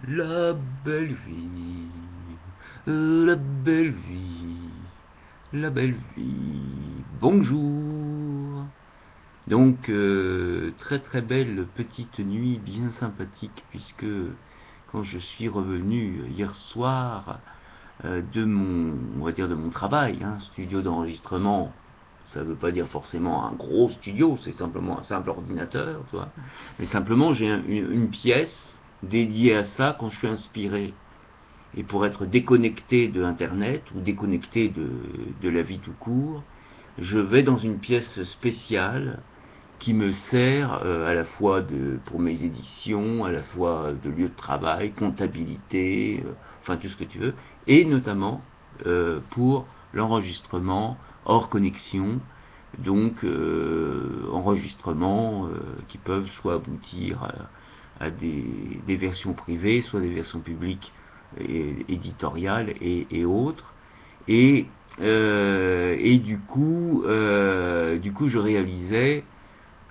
La belle vie, la belle vie, la belle vie. Bonjour. Donc, très très belle petite nuit, bien sympathique, puisque quand je suis revenu hier soir de mon, on va dire de mon travail, studio d'enregistrement, ça veut pas dire forcément un gros studio, c'est simplement un simple ordinateur, tu vois. Mais simplement j'ai une pièce dédiée à ça quand je suis inspiré. Et pour être déconnecté de Internet ou déconnecté de la vie tout court, je vais dans une pièce spéciale qui me sert à la fois pour mes éditions, à la fois de lieu de travail, comptabilité, enfin tout ce que tu veux, et notamment pour l'enregistrement hors connexion, donc enregistrements qui peuvent soit aboutir à des versions privées, soit des versions publiques et éditoriales et autres. Et, du coup, je réalisais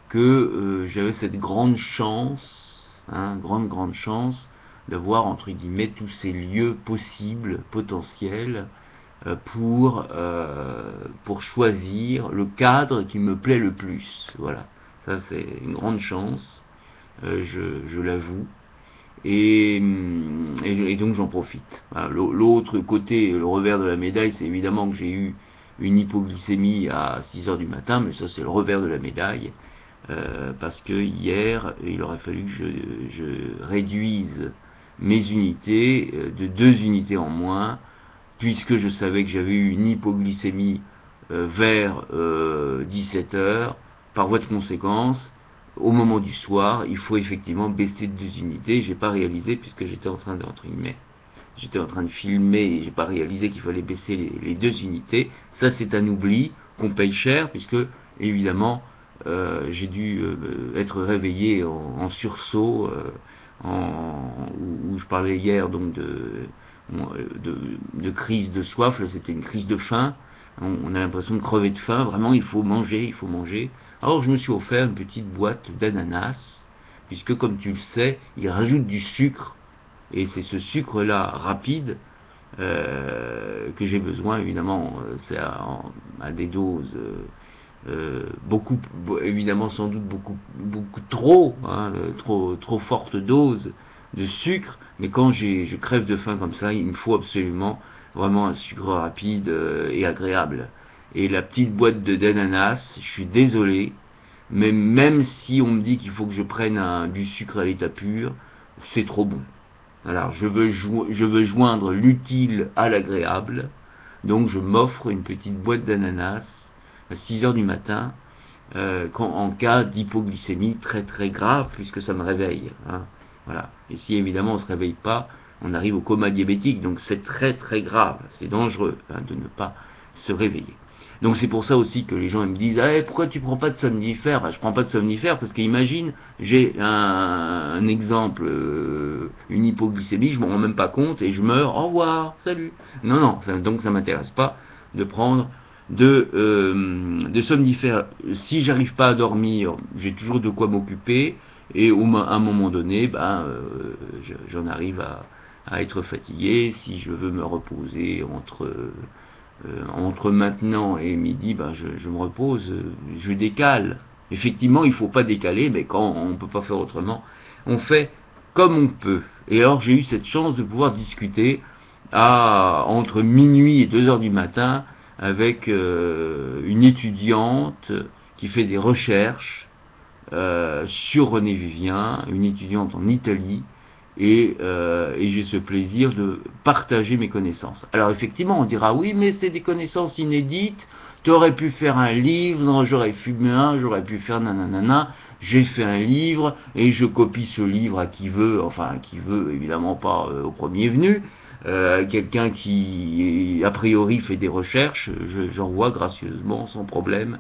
que j'avais cette grande chance, grande chance, d'avoir entre guillemets tous ces lieux possibles, potentiels, pour choisir le cadre qui me plaît le plus. Voilà, ça c'est une grande chance, je l'avoue. Et donc j'en profite. Voilà. L'autre côté, le revers de la médaille, c'est évidemment que j'ai eu une hypoglycémie à 6 heures du matin, mais ça c'est le revers de la médaille, parce que hier, il aurait fallu que je réduise mes unités de 2 unités en moins, puisque je savais que j'avais eu une hypoglycémie vers 17 heures. Par voie de conséquence, au moment du soir, il faut effectivement baisser de 2 unités. J'ai pas réalisé, puisque j'étais en train de, entre guillemets, j'étais en train de filmer et j'ai pas réalisé qu'il fallait baisser les 2 unités. Ça, c'est un oubli qu'on paye cher, puisque évidemment j'ai dû être réveillé en sursaut, où je parlais hier donc de crise de soif. Là, c'était une crise de faim. On a l'impression de crever de faim. Vraiment, il faut manger, il faut manger. Alors, je me suis offert une petite boîte d'ananas, puisque, comme tu le sais, ils rajoutent du sucre. Et c'est ce sucre-là rapide que j'ai besoin, évidemment. C'est à des doses beaucoup, évidemment, sans doute beaucoup trop, trop forte dose de sucre. Mais quand je crève de faim comme ça, il me faut absolument vraiment un sucre rapide et agréable. Et la petite boîte d'ananas, je suis désolé, mais même si on me dit qu'il faut que je prenne du sucre à l'état pur, c'est trop bon. Alors je veux joindre l'utile à l'agréable, donc je m'offre une petite boîte d'ananas à 6 heures du matin, en cas d'hypoglycémie très très grave, puisque ça me réveille. Voilà. Et si évidemment on ne se réveille pas, on arrive au coma diabétique, donc c'est très très grave, c'est dangereux de ne pas se réveiller. Donc c'est pour ça aussi que les gens ils me disent pourquoi tu prends pas de somnifère? Je prends pas de somnifère parce qu'imagine, j'ai un exemple, une hypoglycémie, je m'en rends même pas compte et je meurs, au revoir, salut. Non, donc ça m'intéresse pas de prendre de somnifères. Si j'arrive pas à dormir, j'ai toujours de quoi m'occuper, et à un moment donné, j'en arrive à être fatigué. Si je veux me reposer entre maintenant et midi, je me repose, je décale. Effectivement, il ne faut pas décaler, mais quand on ne peut pas faire autrement, on fait comme on peut. Et alors j'ai eu cette chance de pouvoir discuter entre minuit et 2 heures du matin avec une étudiante qui fait des recherches sur René Vivien, une étudiante en Italie, et j'ai ce plaisir de partager mes connaissances. Alors effectivement, on dira oui, mais c'est des connaissances inédites, tu aurais pu faire un livre, non, j'aurais pu faire nanana, j'ai fait un livre, et je copie ce livre à qui veut, évidemment pas au premier venu, quelqu'un qui a priori fait des recherches, j'envoie gracieusement, sans problème,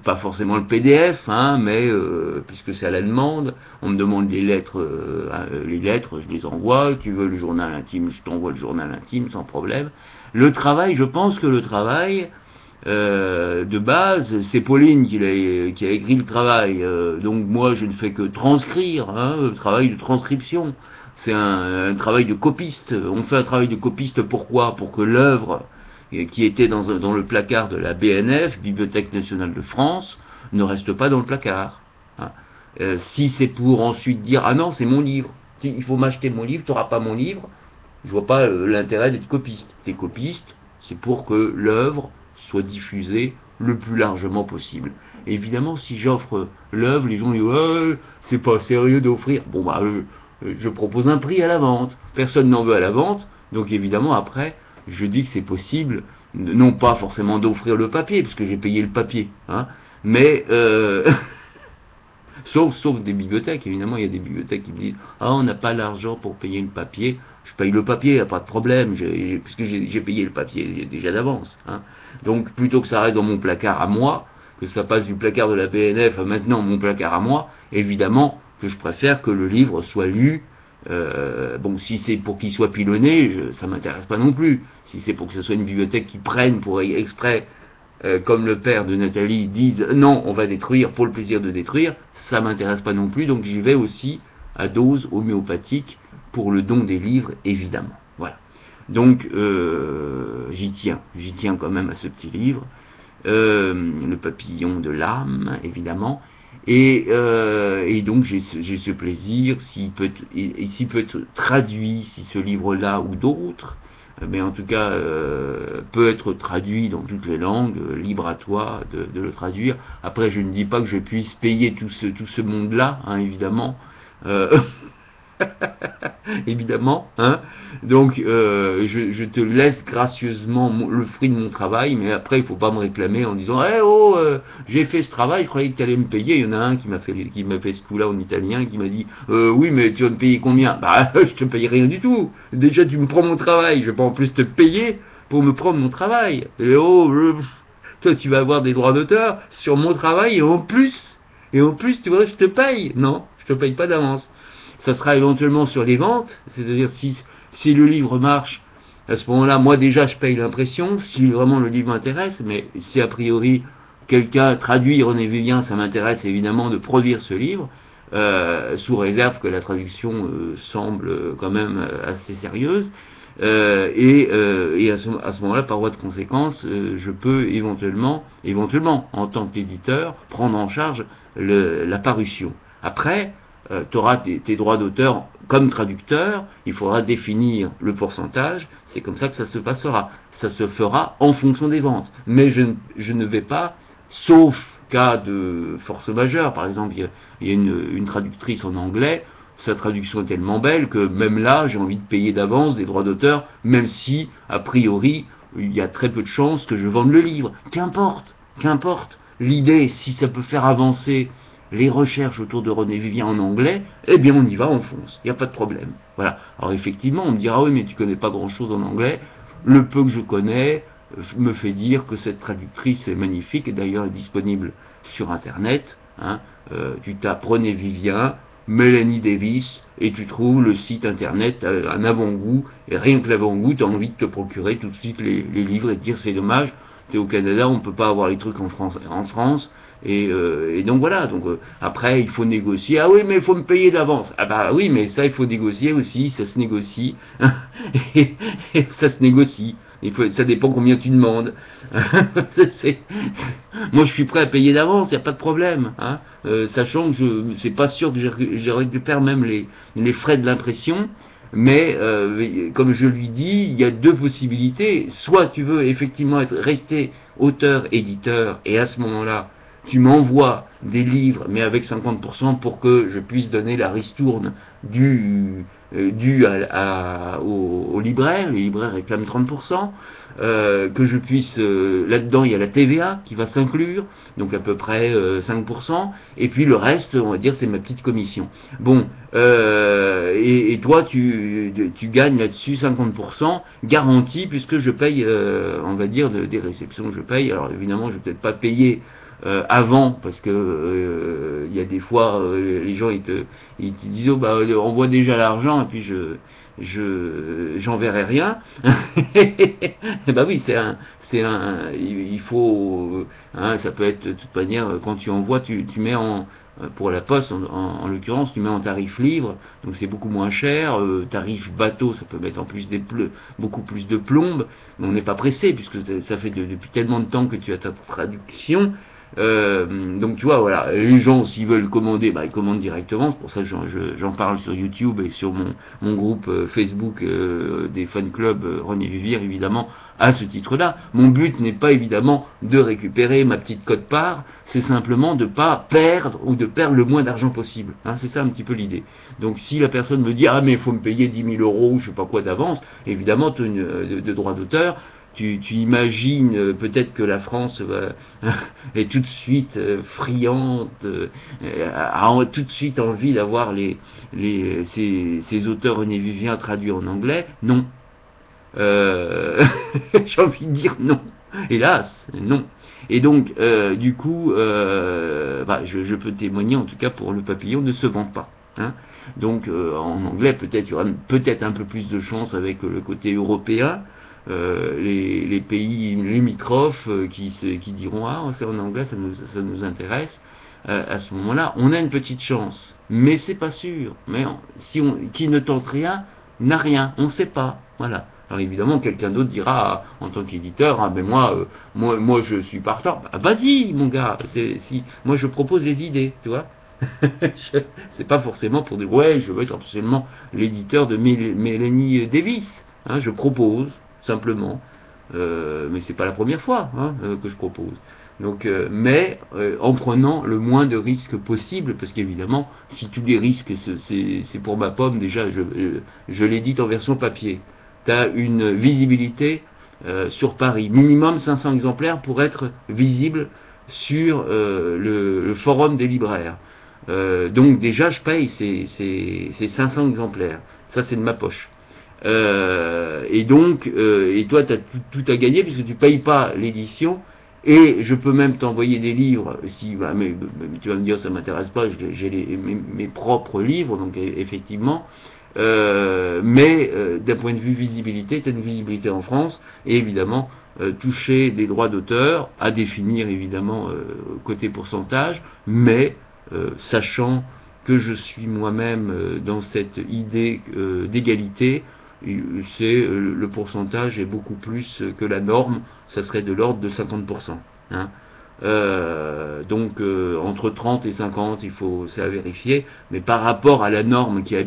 pas forcément le PDF, mais puisque c'est à la demande, on me demande les lettres, je les envoie. Tu veux le journal intime, je t'envoie le journal intime sans problème. Le travail, je pense que le travail, de base, c'est Pauline qui a écrit le travail. Donc moi, je ne fais que transcrire, hein, le travail de transcription. C'est un travail de copiste. On fait un travail de copiste pourquoi? Pour que l'œuvre qui était dans le placard de la BNF, Bibliothèque nationale de France, ne reste pas dans le placard. Hein. Si c'est pour ensuite dire ah non, c'est mon livre, il faut m'acheter mon livre, tu n'auras pas mon livre, je vois pas l'intérêt d'être copiste. T'es copiste, c'est pour que l'œuvre soit diffusée le plus largement possible. Et évidemment, si j'offre l'œuvre, les gens disent ouais, c'est pas sérieux d'offrir. Bon bah je propose un prix à la vente. Personne n'en veut à la vente, donc évidemment après, je dis que c'est possible, non pas forcément d'offrir le papier, parce que j'ai payé le papier, hein, mais sauf des bibliothèques, évidemment, il y a des bibliothèques qui me disent ah on n'a pas l'argent pour payer le papier. Je paye le papier, il n'y a pas de problème, puisque j'ai payé le papier déjà d'avance. Hein. Donc plutôt que ça reste dans mon placard à moi, que ça passe du placard de la BNF à maintenant mon placard à moi, évidemment que je préfère que le livre soit lu. Bon, si c'est pour qu'il soit pilonné, ça m'intéresse pas non plus. Si c'est pour que ce soit une bibliothèque qui prenne pour exprès, comme le père de Nathalie, dise non, on va détruire pour le plaisir de détruire, ça m'intéresse pas non plus. Donc j'y vais aussi à dose homéopathique pour le don des livres, évidemment. Voilà. Donc j'y tiens quand même à ce petit livre, le papillon de l'âme, évidemment. Et donc j'ai ce plaisir, s'il peut être traduit, si ce livre-là ou d'autres, mais en tout cas peut être traduit dans toutes les langues, libre à toi de le traduire. Après, je ne dis pas que je puisse payer tout ce monde-là, hein, évidemment. Évidemment, hein. Donc je te laisse gracieusement le fruit de mon travail, mais après il faut pas me réclamer en disant j'ai fait ce travail, je croyais que tu allais me payer. Il y en a un qui m'a fait ce coup-là en italien, qui m'a dit oui mais tu vas me payer combien? Bah je te paye rien du tout. Déjà tu me prends mon travail, je vais pas en plus te payer pour me prendre mon travail. Et toi tu vas avoir des droits d'auteur sur mon travail et en plus tu vois je te paye. Non, je te paye pas d'avance. Ça sera éventuellement sur les ventes, c'est-à-dire si le livre marche, à ce moment-là, moi déjà je paye l'impression, si vraiment le livre m'intéresse, mais si a priori quelqu'un traduit René Vivien, ça m'intéresse évidemment de produire ce livre, sous réserve que la traduction semble quand même assez sérieuse, et à ce moment-là, par voie de conséquence, je peux éventuellement, en tant qu'éditeur, prendre en charge la parution. Après, tu auras tes droits d'auteur comme traducteur, il faudra définir le pourcentage, c'est comme ça que ça se passera. Ça se fera en fonction des ventes. Mais je ne vais pas, sauf cas de force majeure, par exemple, il y a une traductrice en anglais, sa traduction est tellement belle que même là, j'ai envie de payer d'avance des droits d'auteur, même si, a priori, il y a très peu de chances que je vende le livre. Qu'importe. L'idée, si ça peut faire avancer les recherches autour de René Vivien en anglais, eh bien on y va, on fonce, il n'y a pas de problème. Voilà. Alors effectivement, on me dira, oui mais tu connais pas grand chose en anglais, le peu que je connais me fait dire que cette traductrice est magnifique, et d'ailleurs est disponible sur internet, hein. Tu tapes René Vivien, Mélanie Davis, et tu trouves le site internet, un avant-goût, et rien que l'avant-goût, tu as envie de te procurer tout de suite les livres et de dire c'est dommage, tu es au Canada, on ne peut pas avoir les trucs en France, et donc voilà, donc après il faut négocier, ah oui mais il faut me payer d'avance, ah bah oui mais ça il faut négocier aussi, ça se négocie, et ça se négocie, ça dépend combien tu demandes, moi je suis prêt à payer d'avance, il n'y a pas de problème, hein, sachant que c'est pas sûr que je récupère même les frais de l'impression, mais comme je lui dis, il y a deux possibilités, soit tu veux effectivement rester auteur-éditeur, et à ce moment-là, tu m'envoies des livres, mais avec 50% pour que je puisse donner la ristourne due au libraire, les libraires réclament 30%, que je puisse, là-dedans il y a la TVA qui va s'inclure, donc à peu près 5%, et puis le reste, on va dire, c'est ma petite commission. Bon, et toi, tu gagnes là-dessus 50%, garanti, puisque je paye, on va dire, des réceptions que je paye. Alors évidemment, je vais peut-être pas payer avant, parce que il y a des fois les gens ils te disent oh, bah envoie déjà l'argent et puis j'enverrai rien. Bah oui, il faut, hein, ça peut être de toute manière, quand tu envoies, tu mets pour la poste, en l'occurrence, tu mets en tarif livre, donc c'est beaucoup moins cher. Tarif bateau, ça peut mettre en plus beaucoup plus de plombe, mais on n'est pas pressé, puisque ça fait depuis tellement de temps que tu as ta traduction. Donc tu vois, voilà, les gens s'ils veulent commander, bah ils commandent directement. C'est pour ça que j'en parle sur YouTube et sur mon groupe Facebook des fan clubs René Vivire, évidemment, à ce titre-là. Mon but n'est pas évidemment de récupérer ma petite cote-part, c'est simplement de pas perdre ou de perdre le moins d'argent possible. Hein, c'est ça un petit peu l'idée. Donc si la personne me dit ah mais il faut me payer 10 000 euros ou je sais pas quoi d'avance, évidemment de droit d'auteur. Tu imagines peut-être que la France est tout de suite friande, a tout de suite envie d'avoir ces auteurs René Vivien traduits en anglais. Non. J'ai envie de dire non. Hélas, non. Et donc, du coup, je peux témoigner, en tout cas pour Le Papillon, ne se vend pas. Hein. Donc, en anglais, peut-être il y aura peut-être un peu plus de chance avec le côté européen. Les pays limitrophes qui diront ah c'est en anglais, ça nous intéresse. À ce moment-là, on a une petite chance, mais c'est pas sûr. Mais qui ne tente rien n'a rien, on ne sait pas. Voilà. Alors évidemment, quelqu'un d'autre dira en tant qu'éditeur, ah ben moi je suis partant. Bah, vas-y mon gars, moi je propose les idées, tu vois. C'est pas forcément pour dire ouais je veux être absolument l'éditeur de Mélanie Davis. Hein, je propose simplement, mais c'est pas la première fois que je propose. Donc, en prenant le moins de risques possible, parce qu'évidemment, si tous les risques c'est pour ma pomme, déjà je l'édite en version papier. Tu as une visibilité sur Paris, minimum 500 exemplaires pour être visible sur le forum des libraires. Donc déjà je paye ces 500 exemplaires, ça c'est de ma poche. Et toi tu as tout à gagner puisque tu payes pas l'édition et je peux même t'envoyer des livres si mais tu vas me dire ça m'intéresse pas, j'ai mes propres livres donc effectivement mais d'un point de vue visibilité, tu as une visibilité en France et évidemment toucher des droits d'auteur à définir évidemment côté pourcentage, mais sachant que je suis moi-même dans cette idée d'égalité, le pourcentage est beaucoup plus que la norme, ça serait de l'ordre de 50%. Hein. Donc entre 30 et 50, c'est à vérifier, mais par rapport à la norme qui est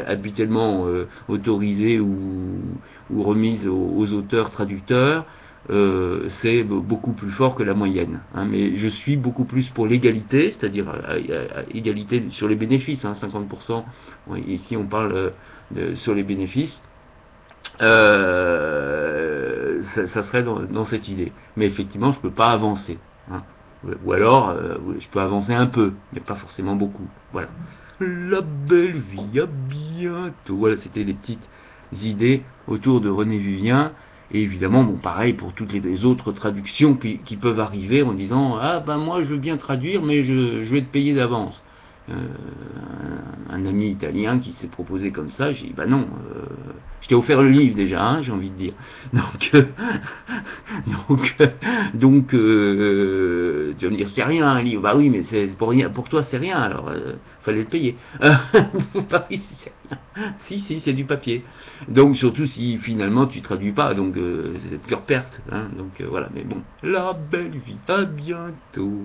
habituellement autorisée ou remise aux auteurs traducteurs, c'est beaucoup plus fort que la moyenne. Hein, mais je suis beaucoup plus pour l'égalité, c'est-à-dire égalité sur les bénéfices, 50%. Oui, ici on parle sur les bénéfices. Ça serait dans cette idée. Mais effectivement, je ne peux pas avancer. Hein. Ou alors, je peux avancer un peu, mais pas forcément beaucoup. Voilà. La belle vie, à bientôt. Voilà, c'était les petites idées autour de René Vivien. Et évidemment, bon, pareil pour toutes les autres traductions qui peuvent arriver en disant « Ah, ben moi, je veux bien traduire, mais je vais te payer d'avance. » Un ami italien qui s'est proposé comme ça, j'ai dit bah non, je t'ai offert le livre déjà, j'ai envie de dire. Donc tu vas me dire c'est rien un livre, bah oui mais c'est pour toi c'est rien, alors fallait le payer. Bah oui c'est rien. Si c'est du papier. Donc surtout si finalement tu traduis pas, donc c'est pure perte. Donc voilà, mais bon, la belle vie, à bientôt.